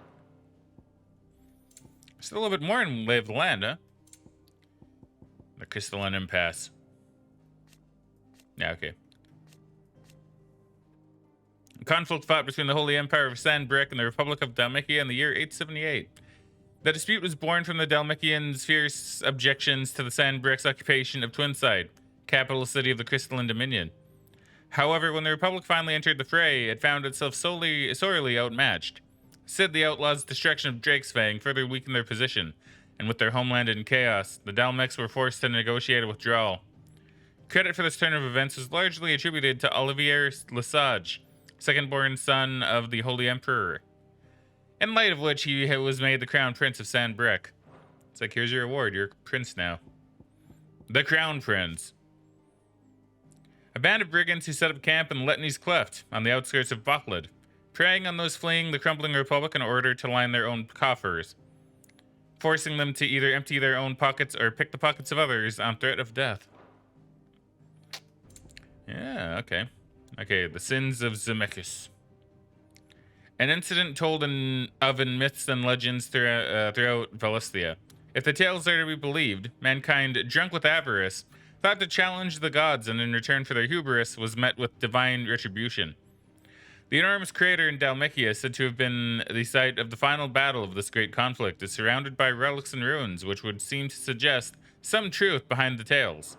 Still a little bit more in Lay of the Land, huh? The Crystalline Impasse. Yeah, okay. A conflict fought between the Holy Empire of Sanbreque and the Republic of Dalmekia in the year 878. The dispute was born from the Dalmekians' fierce objections to the Sanbreque's occupation of Twinside, capital city of the Crystalline Dominion. However, when the Republic finally entered the fray, it found itself sorely outmatched. Sid the Outlaw's destruction of Drakesfang further weakened their position, and with their homeland in chaos, the Dalmecs were forced to negotiate a withdrawal. Credit for this turn of events was largely attributed to Olivier Lesage, second-born son of the Holy Emperor, in light of which he was made the Crown Prince of Sanbreque. It's like, here's your award, you're prince now. The Crown Prince. A band of brigands who set up camp in Letney's Cleft, on the outskirts of Buckland, preying on those fleeing the crumbling Republic in order to line their own coffers, forcing them to either empty their own pockets or pick the pockets of others on threat of death. Yeah, okay. Okay, the Sins of Zemekis. An incident told in myths and legends throughout Valisthea. If the tales are to be believed, mankind, drunk with avarice, thought to challenge the gods, and in return for their hubris was met with divine retribution. The enormous crater in Dalmekia, said to have been the site of the final battle of this great conflict, is surrounded by relics and ruins, which would seem to suggest some truth behind the tales.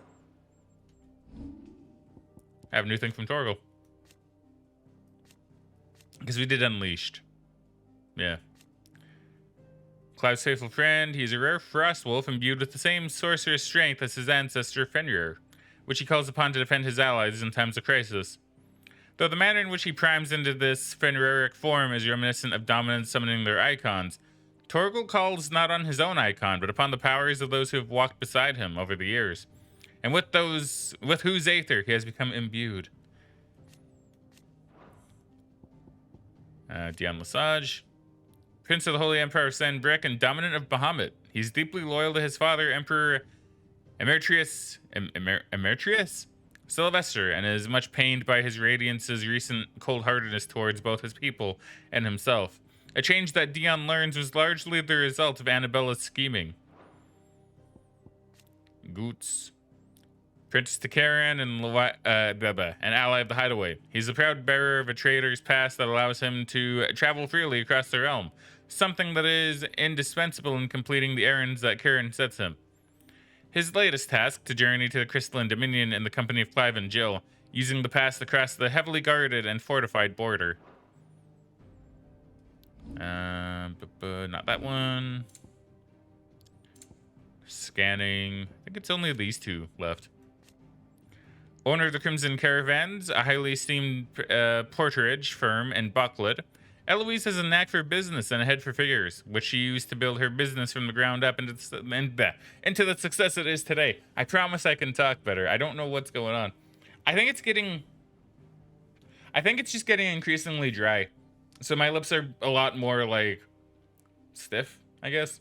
I have a new thing from Torgal. Because we did Unleashed. Yeah. Clive's faithful friend, he is a rare frost wolf imbued with the same sorcerous strength as his ancestor Fenrir, which he calls upon to defend his allies in times of crisis. Though the manner in which he primes into this Fenriric form is reminiscent of dominants summoning their icons, Torgal calls not on his own icon, but upon the powers of those who have walked beside him over the years, and with whose aether he has become imbued. Dion Lesage, Prince of the Holy Empire of Sanbreque and dominant of Bahamut. He's deeply loyal to his father, Emperor Emertrius Sylvester, and is much pained by his Radiance's recent cold-heartedness towards both his people and himself. A change that Dion learns was largely the result of Annabella's scheming. Goots. Princess Takaran and an ally of the Hideaway. He's the proud bearer of a trader's pass that allows him to travel freely across the realm, something that is indispensable in completing the errands that Karen sets him. His latest task, to journey to the Crystalline Dominion in the company of Clive and Jill, using the pass to cross the heavily guarded and fortified border. Not that one. Scanning. I think it's only these two left. Owner of the Crimson Caravans, a highly esteemed porterage firm in Bucklet, Eloise has a knack for business and a head for figures, which she used to build her business from the ground up into the success it is today. I promise I can talk better. I don't know what's going on. I think it's just getting increasingly dry. So my lips are a lot more like stiff, I guess.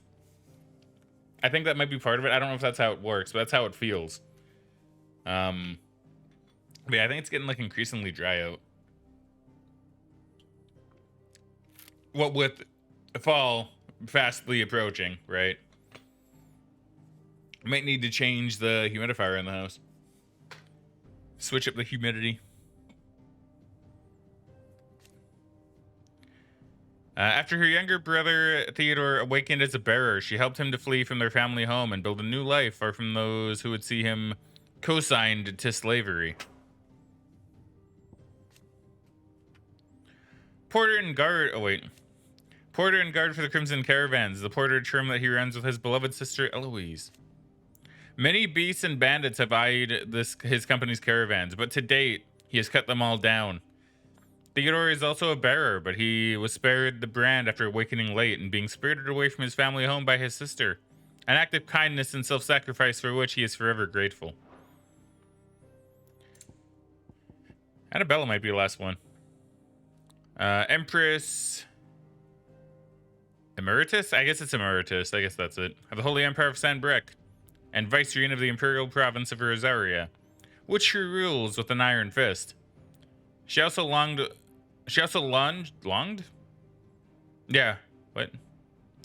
I think that might be part of it. I don't know if that's how it works, but that's how it feels. But yeah, I think it's getting like increasingly dry out. What with fall fastly approaching, right? Might need to change the humidifier in the house. Switch up the humidity. After her younger brother Theodore awakened as a bearer, she helped him to flee from their family home and build a new life far from those who would see him co-signed to slavery. Porter and guard for the Crimson Caravans, the porter term that he runs with his beloved sister Eloise. Many beasts and bandits have eyed his company's caravans, but to date, he has cut them all down. Theodore is also a bearer, but he was spared the brand after awakening late and being spirited away from his family home by his sister. An act of kindness and self-sacrifice for which he is forever grateful. Annabella might be the last one. Empress Emeritus? I guess it's Emeritus. I guess that's it. Of the Holy Empire of San Brick, and Viceroy of the Imperial Province of Rosaria, which she rules with an iron fist. She also longed? Yeah. What?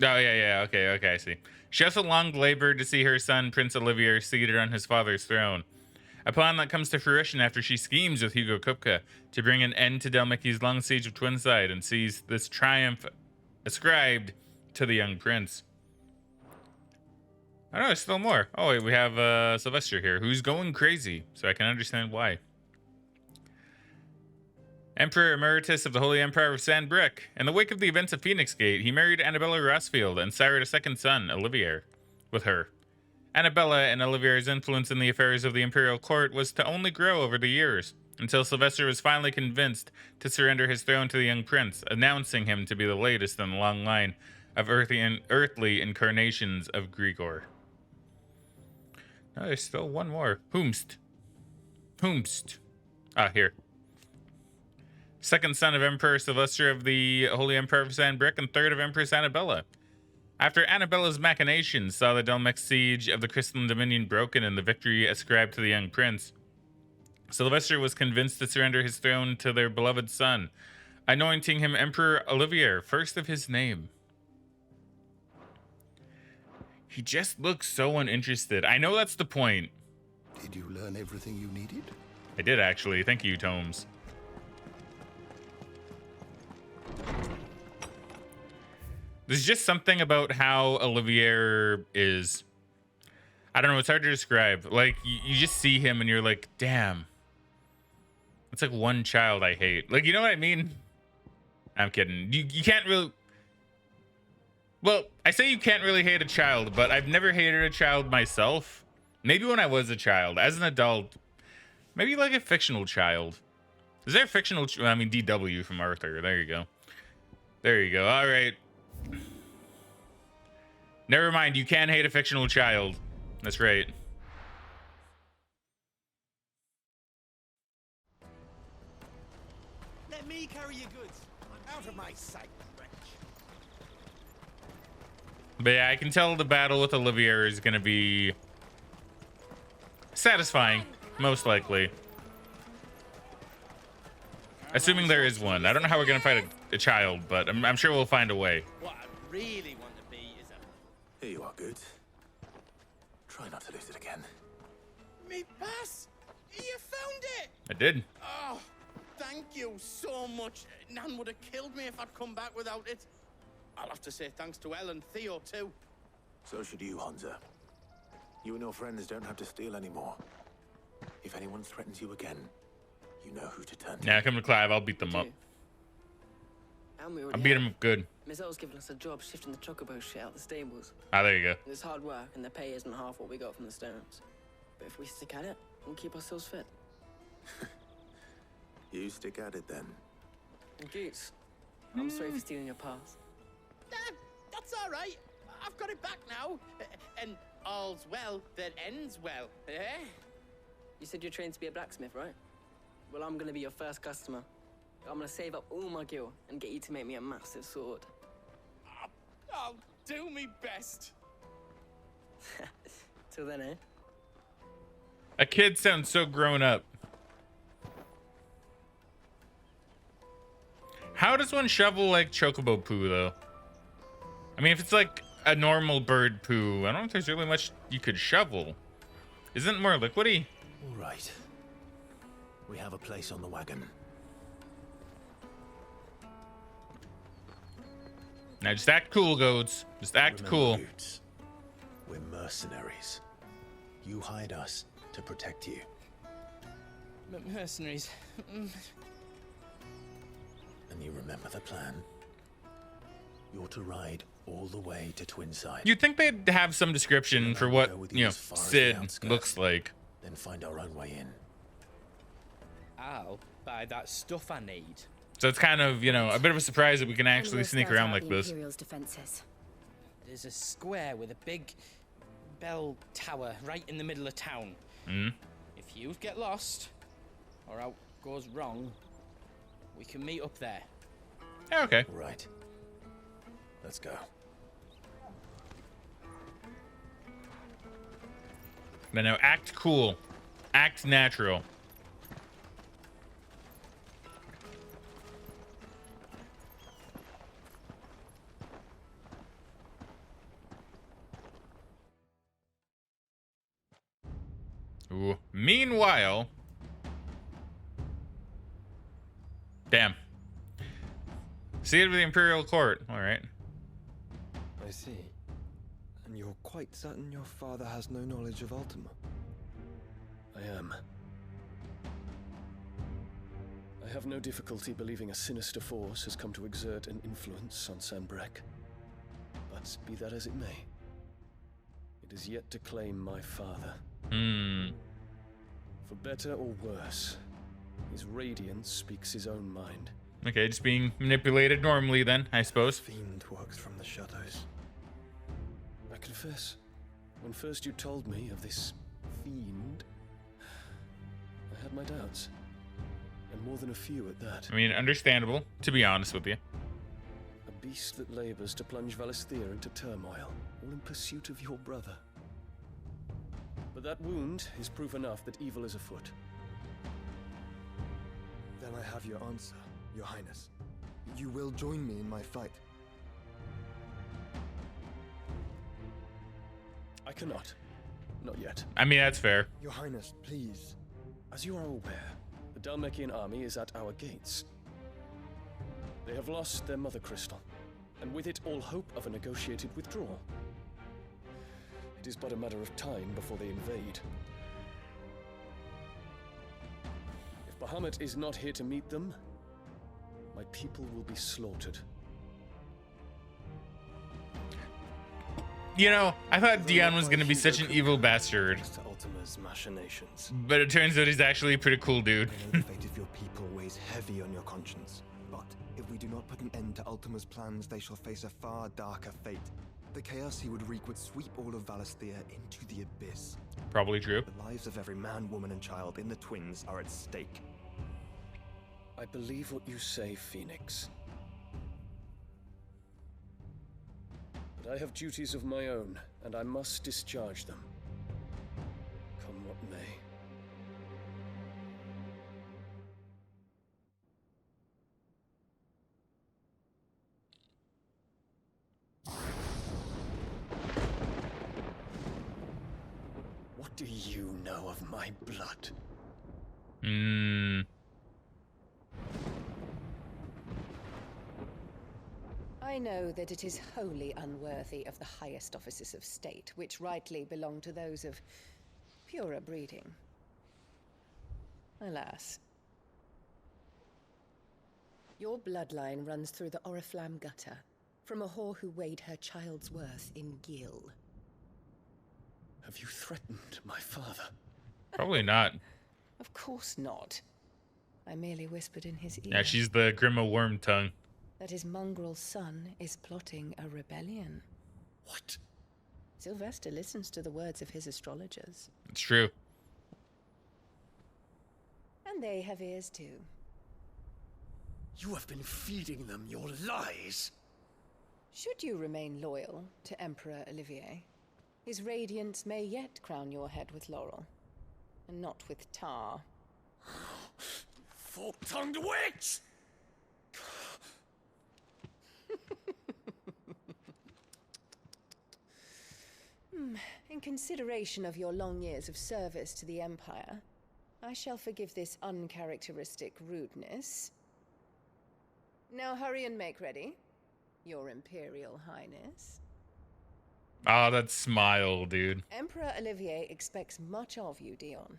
Oh, yeah. Okay, I see. She also longed labored to see her son, Prince Olivier, seated on his father's throne. A plan that comes to fruition after she schemes with Hugo Kupka to bring an end to Delmicki's long siege of Twinside and sees this triumph ascribed to the young prince. Oh no, there's still more. Oh wait, we have Sylvester here, who's going crazy, so I can understand why. Emperor Emeritus of the Holy Empire of San Brick. In the wake of the events of Phoenix Gate, he married Annabella Rossfield and sired a second son, Olivier, with her. Annabella and Olivier's influence in the affairs of the imperial court was to only grow over the years, until Sylvester was finally convinced to surrender his throne to the young prince, announcing him to be the latest in the long line of earthly incarnations of Grigor. No, there's still one more. Whomst. Ah, here. Second son of Emperor Sylvester of the Holy Empire of San Brick and third of Empress Annabella. After Annabella's machinations saw the Delmex siege of the Crystalline Dominion broken and the victory ascribed to the young prince, Sylvester was convinced to surrender his throne to their beloved son, anointing him Emperor Olivier, first of his name. He just looks so uninterested. I know that's the point. Did you learn everything you needed? I did, actually. Thank you, Tomes. There's just something about how Olivier is. I don't know, it's hard to describe. Like, you just see him and you're like, damn. It's like one child I hate. Like, you know what I mean? I'm kidding. You can't really... Well, I say you can't really hate a child, but I've never hated a child myself. Maybe when I was a child. As an adult, maybe like a fictional child. Is there a fictional... I mean, DW from Arthur. There you go. There you go. All right. Never mind. You can hate a fictional child. That's right. Let me carry your goods. Out of my sight, wretch. But yeah, I can tell the battle with Olivier is going to be satisfying, most likely. Assuming there is one. I don't know how we're going to fight a child, but I'm sure we'll find a way. What I really want to be is a... Here you are, Goods. Try not to lose it again. Me pass! You found it! I did. Oh, thank you so much. Nan would have killed me if I'd come back without it. I'll have to say thanks to Elle and Theo, too. So should you, Hansa. You and your friends don't have to steal anymore. If anyone threatens you again, you know who to turn to. Yeah, come to Clive. I'll beat them up. I'll beat them up good. Miss L's given us a job shifting the chocobo shit out the stables. Ah, there you go. It's hard work, and the pay isn't half what we got from the Stones. But if we stick at it, we'll keep ourselves fit. You stick at it then. Goose, I'm sorry for stealing your pass. That's all right. I've got it back now. And all's well that ends well, eh? You said you're trained to be a blacksmith, right? Well, I'm gonna be your first customer. I'm gonna save up all my gil and get you to make me a massive sword. I'll do me best. Till then, eh? A kid sounds so grown up. How does one shovel like chocobo poo though? I mean, if it's like a normal bird poo, I don't think there's really much you could shovel. Isn't it more liquidy? All right. We have a place on the wagon. Now just act cool, goats. Just act Remember, cool. Roots, we're mercenaries. You hide us to protect you. Mercenaries. And you remember the plan? You're to ride all the way to Twinside. You'd think they'd have some description for what, you know, Sid looks like. Then find our own way in. I'll buy that stuff I need. So it's kind of, you know, a bit of a surprise that we can actually we'll sneak scout around out like the this. Imperial's defenses. There's a square with a big bell tower right in the middle of town. Mm. If you get lost, or out goes wrong, we can meet up there. Yeah, okay. Right. Let's go. But now act cool. Act natural. Ooh. Meanwhile, damn. Seated with the Imperial Court. All right. I see. And you're quite certain your father has no knowledge of Ultima? I am. I have no difficulty believing a sinister force has come to exert an influence on Sanbreque. But be that as it may, it is yet to claim my father. For better or worse, his radiance speaks his own mind. Okay, just being manipulated normally then, I suppose. Fiend works from the shadows. I confess, when first you told me of this fiend, I had my doubts. And more than a few at that. I mean, understandable, to be honest with you. A beast that labors to plunge Valisthea into turmoil, all in pursuit of your brother. But that wound is proof enough that evil is afoot. Then I have your answer, Your Highness. You will join me in my fight. I cannot. Not yet. I mean, that's fair. Your Highness, please. As you are aware, the Dhalmekian army is at our gates. They have lost their mother crystal, and with it all hope of a negotiated withdrawal. It is but a matter of time before they invade. If Bahamut is not here to meet them, my people will be slaughtered. You know, I thought Dion was gonna be such an evil bastard. Ultima's machinations. But it turns out he's actually a pretty cool dude. I know the fate of your people weighs heavy on your conscience. But if we do not put an end to Ultima's plans, they shall face a far darker fate. The chaos he would wreak would sweep all of Valisthea into the abyss. Probably true. The lives of every man, woman, and child in the Twins are at stake. I believe what you say, Phoenix. But I have duties of my own, and I must discharge them. Come what may. What do you know of my blood? I know that it is wholly unworthy of the highest offices of state, which rightly belong to those of purer breeding. Alas. Your bloodline runs through the Oriflamme gutter, from a whore who weighed her child's worth in gil. Have you threatened my father? Probably not. Of course not. I merely whispered in his ear. Yeah, she's the Grima Worm Tongue. That his mongrel son is plotting a rebellion. What? Sylvester listens to the words of his astrologers. It's true. And they have ears too. You have been feeding them your lies. Should you remain loyal to Emperor Olivier, his radiance may yet crown your head with laurel, and not with tar. Fork-tongued witch! In consideration of your long years of service to the Empire, I shall forgive this uncharacteristic rudeness. Now hurry and make ready, Your Imperial Highness. Ah, that smile, dude. Emperor Olivier expects much of you, Dion.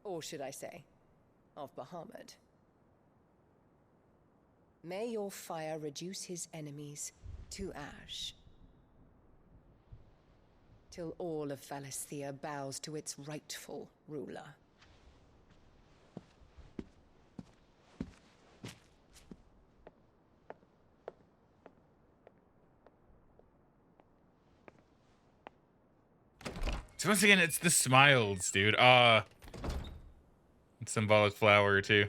Or should I say, of Bahamut. May your fire reduce his enemies to ash. Till all of Valisthea bows to its rightful ruler. So once again, it's the smiles, dude. Symbolic flower too.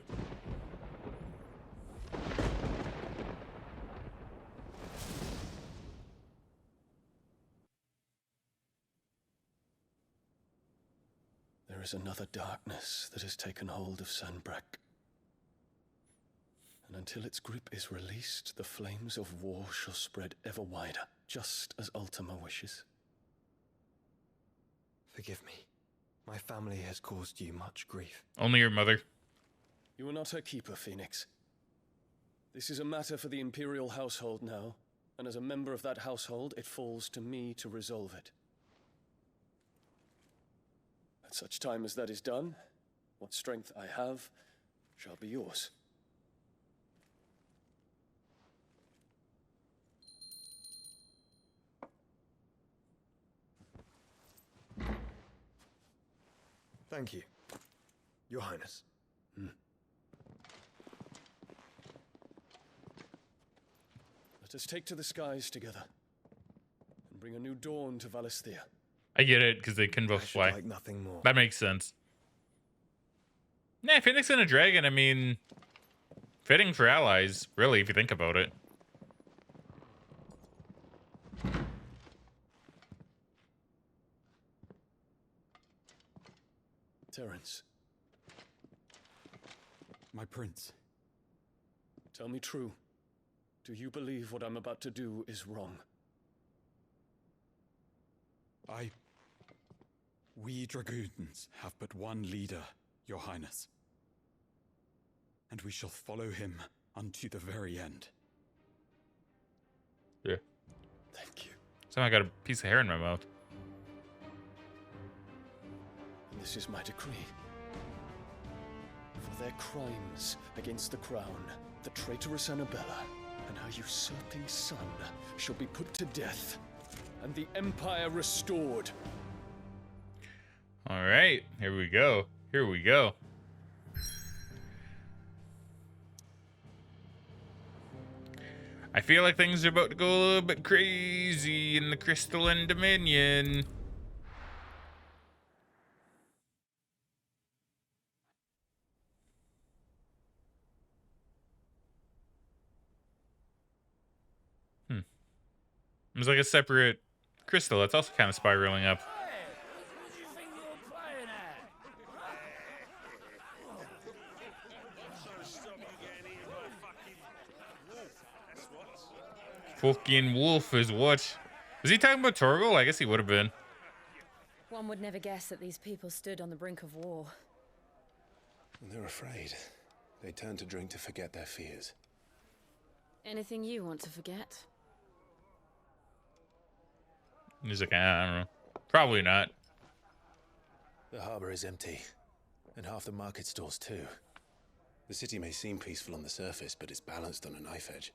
There is another darkness that has taken hold of Sanbreque. And until its grip is released, the flames of war shall spread ever wider, just as Ultima wishes. Forgive me. My family has caused you much grief. Only your mother. You are not her keeper, Phoenix. This is a matter for the Imperial household now, and as a member of that household, it falls to me to resolve it. At such time as that is done, what strength I have shall be yours. Thank you, Your Highness. Let us take to the skies together, and bring a new dawn to Valisthea. I get it, because they can both fly. Like nothing more. That makes sense. Nah, Phoenix and a dragon, I mean, fitting for allies, really, if you think about it. Terence. My prince. Tell me true. Do you believe what I'm about to do is wrong? We dragoons have but one leader, Your Highness. And we shall follow him unto the very end. Yeah. Thank you. Somehow I got a piece of hair in my mouth. And this is my decree. For their crimes against the crown, the traitorous Annabella and her usurping son shall be put to death, and the Empire restored. All right, here we go. Here we go. I feel like things are about to go a little bit crazy in the Crystalline Dominion. It's like a separate crystal that's also kind of spiraling up. Fucking wolf is what? Was he talking about Torgal? I guess he would have been. One would never guess that these people stood on the brink of war. They're afraid. They turn to drink to forget their fears. Anything you want to forget? He's like, I don't know. Probably not. The harbor is empty, and half the market stalls too. The city may seem peaceful on the surface, but it's balanced on a knife edge.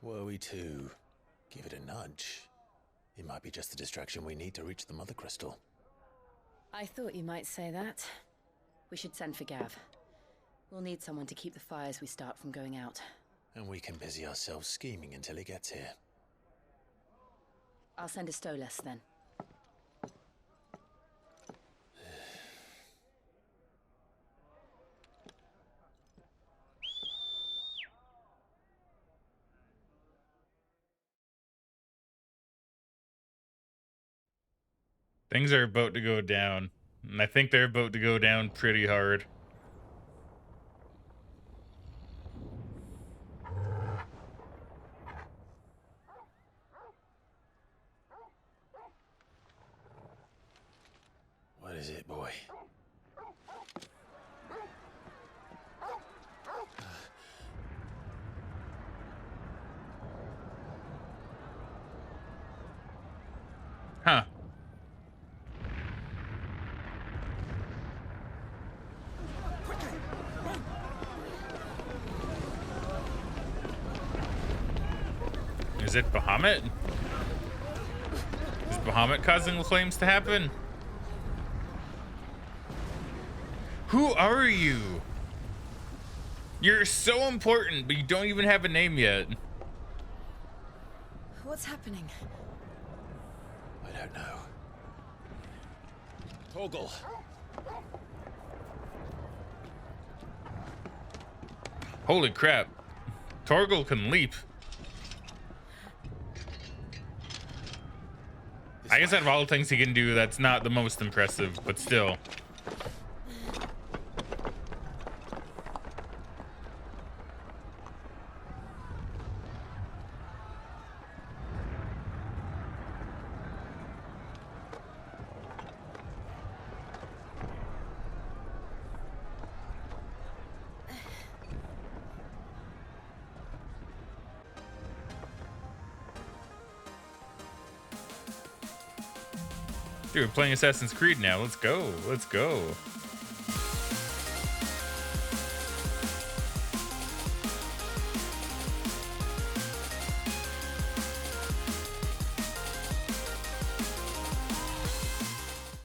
Were we to give it a nudge, It might be just the distraction we need to reach the Mother Crystal. I thought you might say that. We should send for Gav. We'll need someone to keep the fires we start from going out. And we can busy ourselves scheming until he gets here. I'll send a Stolas then. Things are about to go down. And I think they're about to go down pretty hard. What is it, boy? Huh. Is it Bahamut? Is Bahamut causing the flames to happen? Who are you? You're so important, but you don't even have a name yet. What's happening? I don't know. Torgal. Holy crap. Torgal can leap. I guess out of all the things he can do, that's not the most impressive, but still. Dude, we're playing Assassin's Creed now. Let's go. Let's go.